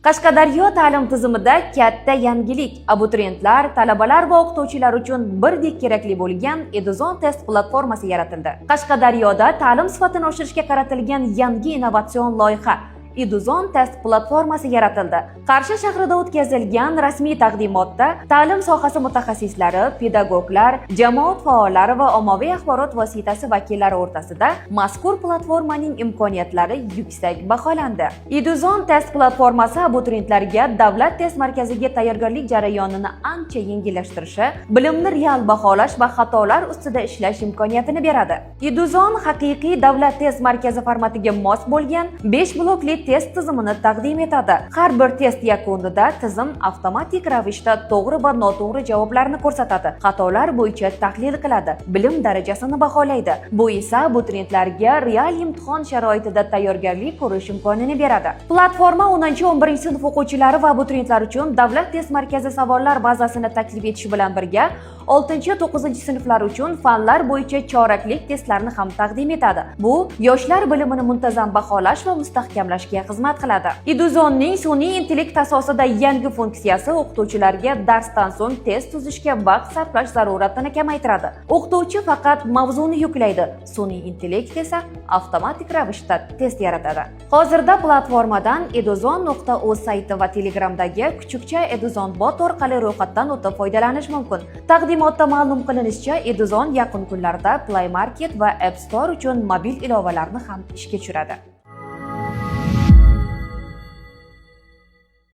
Qashqadaryo ta'lim tizimida katta yangilik. Abituriyentlar, talabalar va o'qituvchilar uchun birdek kerakli bo'lgan Eduzon test platformasi yaratildi. Qashqadaryoda ta'lim sifatini oshirishga qaratilgan yangi innovatsion loyiha Eduzon test platformasi yaratildi. Qarshi shahrida o'tkazilgan rasmiy taqdimotda ta'lim sohasi mutaxassislari, pedagoglar, jamoat faollari va ommaviy axborot vositasi vakillari o'rtasida mazkur platformaning imkoniyatlari yuksak baholandi. Eduzon test platformasi abituriyentlarga davlat test markaziga tayyorgarlik jarayonini ancha yengillashtirishi, bilimni real baholash va xatolar ustida ishlash imkoniyatini beradi. Eduzon haqiqiy davlat test markazi formatiga mos bo'lgan 5 blokli test tizimini taqdim etadi. Har bir test yakunida tizim avtomatik ravishda to'g'ri va noto'g'ri javoblarni ko'rsatadi. Xatolar bo'yicha tahlil qiladi, bilim darajasini baholaydi. Bu esa abituriyentlarga real imtihon sharoitida tayyorgarlik ko'rish imkonini beradi. Platforma 10-11 sinf o'quvchilari va abituriyentlar uchun davlat test markazi savollar bazasini taklif etish bilan birga 6-9 sinflar uchun fanlar bo'yicha choraklik testlarni ham taqdim etadi. Bu yoshlar bilimini muntazam baholash va mustahkamlashga xizmat qiladi. Eduzonning sun'iy intellekt asosida yangi funksiyasi o'qituvchilarga darsdan so'ng test tuzishga vaqt sarflash zaruratini kamaytiradi. O'qituvchi faqat mavzuni yuklaydi, sun'iy intellekt esa avtomatik ravishda test yaratadi. Hozirda platformadan eduzon.uz sayti va Telegramdagi kuchukcha Eduzon bot orqali ro'yxatdan o'tib foydalanish mumkin. Taqdimotda ma'lum qilinishicha, Eduzon yaqin kunlarda Play Market va App Store uchun mobil ilovalarni ham ishga tushiradi.